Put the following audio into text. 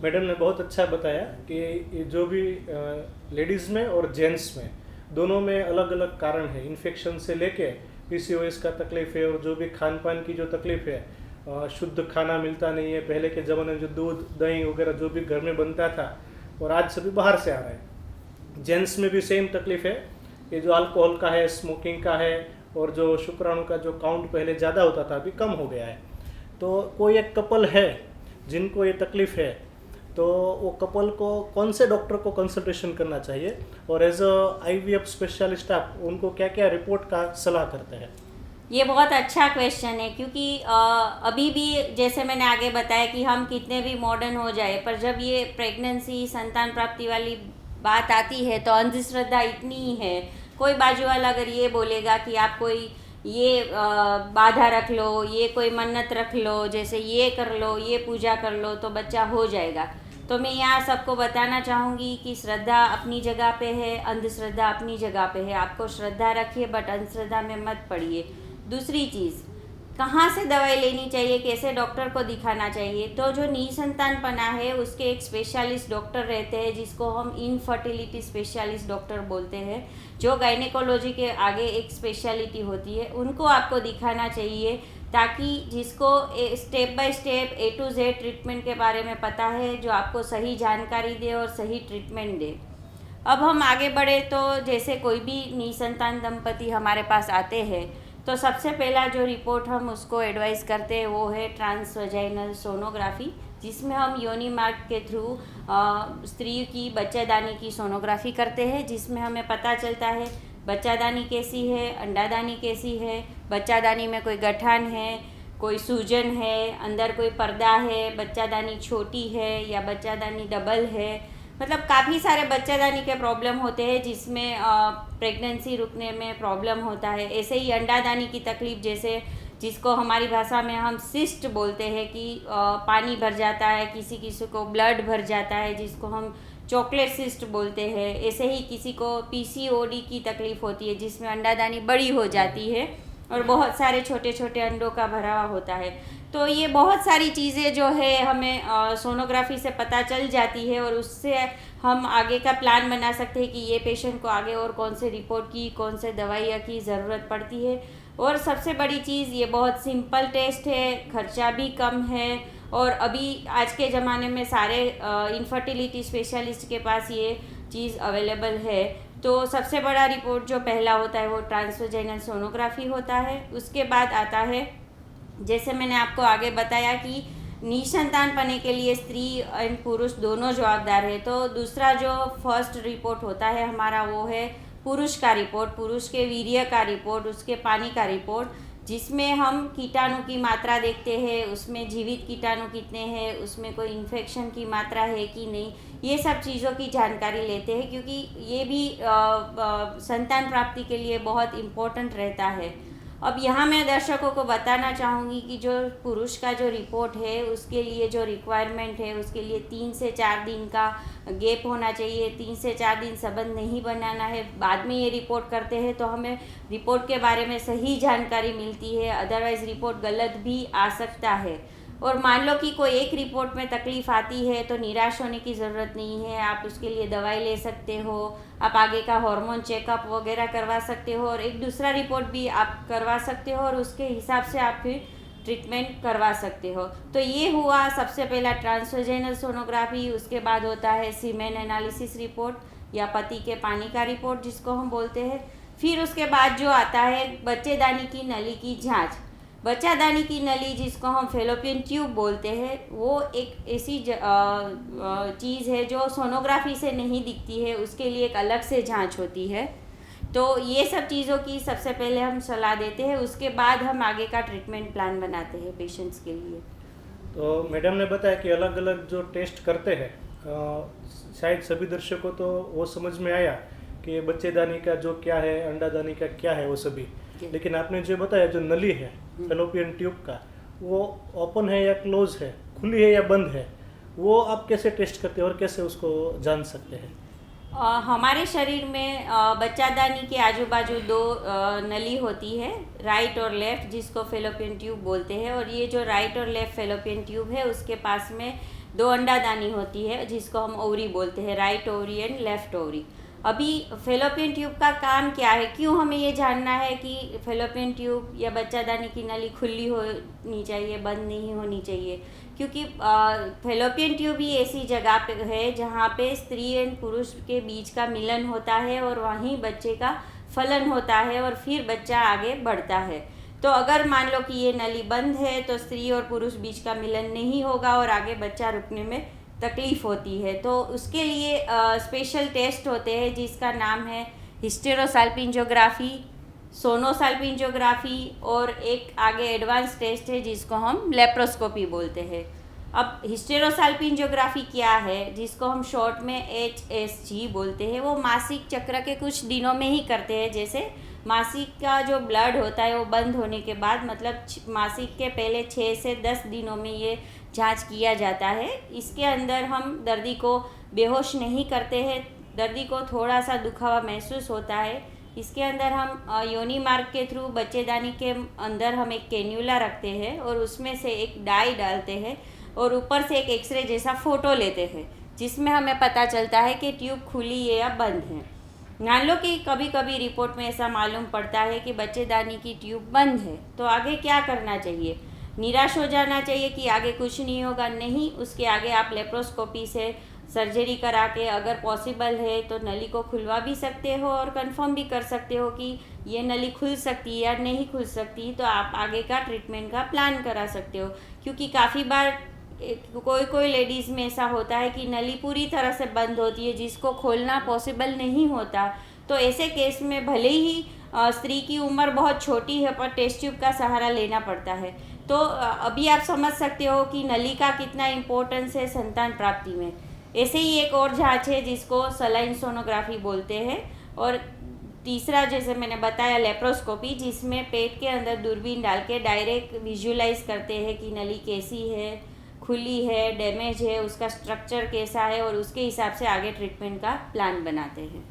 Madam ने बहुत अच्छा बताया कि ये जो भी लेडीज़ में और जेंट्स में दोनों में अलग अलग कारण है। इन्फेक्शन से लेके पीसीओएस का तकलीफ़ है, और जो भी खान पान की जो तकलीफ़ है, शुद्ध खाना मिलता नहीं है। पहले के ज़माने में जो दूध दही वगैरह जो भी घर में बनता था, और आज सभी बाहर से आ रहा है। जेंट्स में भी सेम तकलीफ़ है, ये जो अल्कोहल का है, स्मोकिंग का है, और जो शुक्राणु का जो काउंट पहले ज़्यादा होता था अभी कम हो गया है। तो कोई एक कपल है जिनको ये तकलीफ़ है, तो वो कपल को कौन से डॉक्टर को कंसल्टेशन करना चाहिए, और एज अ आईवीएफ स्पेशलिस्ट आप उनको क्या क्या रिपोर्ट का सलाह करते हैं? ये बहुत अच्छा क्वेश्चन है, क्योंकि अभी भी जैसे मैंने आगे बताया कि हम कितने भी मॉडर्न हो जाए, पर जब ये प्रेगनेंसी संतान प्राप्ति वाली बात आती है तो अंधश्रद्धा इतनी ही है। कोई बाजू वाला अगर ये बोलेगा कि आप कोई ये बाधा रख लो, ये कोई मन्नत रख लो, जैसे ये कर लो, ये पूजा कर लो तो बच्चा हो जाएगा। तो मैं यहाँ सबको बताना चाहूँगी कि श्रद्धा अपनी जगह पे है, अंधश्रद्धा अपनी जगह पे है। आपको श्रद्धा रखिए, बट अंधश्रद्धा में मत पड़िए। दूसरी चीज़, कहाँ से दवाई लेनी चाहिए, कैसे डॉक्टर को दिखाना चाहिए, तो जो निसंतानपना है उसके एक स्पेशलिस्ट डॉक्टर रहते हैं जिसको हम इनफर्टिलिटी स्पेशलिस्ट डॉक्टर बोलते हैं, जो गायनेकोलॉजी के आगे एक स्पेशलिटी होती है। उनको आपको दिखाना चाहिए, ताकि जिसको step by step A to Z treatment के बारे में पता है, जो आपको सही जानकारी दे और सही ट्रीटमेंट दे। अब हम आगे बढ़े तो जैसे कोई भी निसंतान दंपति हमारे पास आते हैं तो सबसे पहला जो रिपोर्ट हम उसको एडवाइस करते हैं वो है ट्रांसवजाइनल सोनोग्राफी, जिसमें हम योनि मार्ग के थ्रू स्त्री की बच्चादानी की सोनोग्राफी करते हैं, जिसमें हमें पता चलता है बच्चादानी कैसी है, अंडादानी कैसी है, बच्चादानी में कोई गठान है, कोई सूजन है, अंदर कोई पर्दा है, बच्चादानी छोटी है या बच्चादानी डबल है। मतलब काफ़ी सारे बच्चादानी के प्रॉब्लम होते हैं जिसमें प्रेगनेंसी रुकने में प्रॉब्लम होता है। ऐसे ही अंडादानी की तकलीफ़, जैसे जिसको हमारी भाषा में हम सिस्ट बोलते हैं कि पानी भर जाता है, किसी किसी को ब्लड भर जाता है जिसको हम चॉकलेट सिस्ट बोलते हैं। ऐसे ही किसी को पीसीओडी की तकलीफ़ होती है जिसमें अंडादानी बड़ी हो जाती है और बहुत सारे छोटे छोटे अंडों का भरावा होता है। तो ये बहुत सारी चीज़ें जो है हमें सोनोग्राफी से पता चल जाती है, और उससे हम आगे का प्लान बना सकते हैं कि ये पेशेंट को आगे और कौन से रिपोर्ट की, कौन से दवाइयाँ की ज़रूरत पड़ती है। और सबसे बड़ी चीज़, ये बहुत सिंपल टेस्ट है, खर्चा भी कम है, और अभी आज के ज़माने में सारे इनफर्टिलिटी स्पेशलिस्ट के पास ये चीज़ अवेलेबल है। तो सबसे बड़ा रिपोर्ट जो पहला होता है वो ट्रांसवजाइनल सोनोग्राफी होता है। उसके बाद आता है, जैसे मैंने आपको आगे बताया कि निसंतान पने के लिए स्त्री एंड पुरुष दोनों जवाबदार है। तो दूसरा जो फर्स्ट रिपोर्ट होता है हमारा वो है पुरुष का रिपोर्ट, पुरुष के वीर्य का रिपोर्ट, उसके पानी का रिपोर्ट, जिसमें हम कीटाणु की मात्रा देखते हैं, उसमें जीवित कीटाणु कितने हैं, उसमें कोई इन्फेक्शन की मात्रा है कि नहीं, ये सब चीज़ों की जानकारी लेते हैं, क्योंकि ये भी संतान प्राप्ति के लिए बहुत इम्पोर्टेंट रहता है। अब यहाँ मैं दर्शकों को बताना चाहूँगी कि जो पुरुष का जो रिपोर्ट है उसके लिए जो रिक्वायरमेंट है, उसके लिए 3 से 4 दिन का गैप होना चाहिए। 3 से 4 दिन संबंध नहीं बनाना है, बाद में ये रिपोर्ट करते हैं तो हमें रिपोर्ट के बारे में सही जानकारी मिलती है, अदरवाइज़ रिपोर्ट गलत भी आ सकता है। और मान लो कि कोई एक रिपोर्ट में तकलीफ़ आती है तो निराश होने की ज़रूरत नहीं है, आप उसके लिए दवाई ले सकते हो, आप आगे का हार्मोन चेकअप वगैरह करवा सकते हो, और एक दूसरा रिपोर्ट भी आप करवा सकते हो और उसके हिसाब से आप फिर ट्रीटमेंट करवा सकते हो। तो ये हुआ सबसे पहला ट्रांसवजाइनल सोनोग्राफी। उसके बाद होता है सीमेन एनालिसिस रिपोर्ट या पति के पानी का रिपोर्ट जिसको हम बोलते हैं। फिर उसके बाद जो आता है बच्चेदानी की नली की जाँच। बच्चादानी की नली जिसको हम फेलोपियन ट्यूब बोलते हैं, वो एक ऐसी चीज़ है जो सोनोग्राफी से नहीं दिखती है, उसके लिए एक अलग से जांच होती है। तो ये सब चीज़ों की सबसे पहले हम सलाह देते हैं, उसके बाद हम आगे का ट्रीटमेंट प्लान बनाते हैं पेशेंट्स के लिए। तो मैडम ने बताया कि अलग अलग जो टेस्ट करते हैं, शायद सभी दर्शकों को तो वो समझ में आया कि बच्चेदानी का जो क्या है, अंडादानी का क्या है, वो सभी। लेकिन आपने जो बताया जो नली है फेलोपियन ट्यूब का, वो ओपन है या क्लोज है, खुली है या बंद है, वो आप कैसे टेस्ट करते हैं और कैसे उसको जान सकते हैं? हमारे शरीर में बच्चादानी के आजू बाजू 2 नली होती है, राइट और लेफ़्ट, जिसको फेलोपियन ट्यूब बोलते हैं। और ये जो राइट और लेफ़्ट फेलोपियन ट्यूब है उसके पास में दो अंडादानी होती है जिसको हम ओवरी बोलते हैं, right ovary and left ovary. अभी फेलोपियन ट्यूब का काम क्या है, क्यों हमें ये जानना है कि फेलोपियन ट्यूब या बच्चादानी की नली खुली होनी चाहिए, बंद नहीं होनी चाहिए? क्योंकि फेलोपियन ट्यूब ही ऐसी जगह पे है जहाँ पे स्त्री एंड पुरुष के बीच का मिलन होता है और वहीं बच्चे का फलन होता है और फिर बच्चा आगे बढ़ता है। तो अगर मान लो कि ये नली बंद है तो स्त्री और पुरुष बीच का मिलन नहीं होगा और आगे बच्चा रुकने में तकलीफ़ होती है। तो उसके लिए स्पेशल टेस्ट होते हैं जिसका नाम है हिस्टेरोसाल्पिंजोग्राफी, सोनोसाल्पिंजोग्राफी और एक आगे एडवांस टेस्ट है जिसको हम लेप्रोस्कोपी बोलते हैं। अब हिस्टेरोसाल्पिंजोग्राफी क्या है, जिसको हम शॉर्ट में HSG बोलते हैं, वो मासिक चक्र के कुछ दिनों में ही करते हैं। जैसे मासिक का जो ब्लड होता है वो बंद होने के बाद, मतलब मासिक के पहले 6 से 10 दिनों में ये जांच किया जाता है। इसके अंदर हम दर्दी को बेहोश नहीं करते हैं, दर्दी को थोड़ा सा दुखा हुआ महसूस होता है। इसके अंदर हम योनि मार्ग के थ्रू बच्चेदानी के अंदर हम एक कैन्यूला रखते हैं और उसमें से एक डाई डालते हैं और ऊपर से एक एक्सरे जैसा फ़ोटो लेते हैं जिसमें हमें पता चलता है कि ट्यूब खुली है या बंद है। मान लो कि कभी कभी रिपोर्ट में ऐसा मालूम पड़ता है कि बच्चेदानी की ट्यूब बंद है, तो आगे क्या करना चाहिए? निराश हो जाना चाहिए कि आगे कुछ नहीं होगा? नहीं, उसके आगे आप लेप्रोस्कोपी से सर्जरी करा के अगर पॉसिबल है तो नली को खुलवा भी सकते हो और कंफर्म भी कर सकते हो कि ये नली खुल सकती है या नहीं खुल सकती, तो आप आगे का ट्रीटमेंट का प्लान करा सकते हो। क्योंकि काफ़ी बार कोई लेडीज़ में ऐसा होता है कि नली पूरी तरह से बंद होती है जिसको खोलना पॉसिबल नहीं होता। तो ऐसे केस में भले ही स्त्री की उम्र बहुत छोटी है पर टेस्ट ट्यूब का सहारा लेना पड़ता है। तो अभी आप समझ सकते हो कि नली का कितना इम्पोर्टेंस है संतान प्राप्ति में। ऐसे ही एक और जांच है जिसको सलाइन सोनोग्राफी बोलते हैं, और तीसरा जैसे मैंने बताया लेप्रोस्कोपी, जिसमें पेट के अंदर दूरबीन डाल के डायरेक्ट विजुलाइज करते हैं कि नली कैसी है, खुली है, डैमेज है, उसका स्ट्रक्चर कैसा है और उसके हिसाब से आगे ट्रीटमेंट का प्लान बनाते हैं।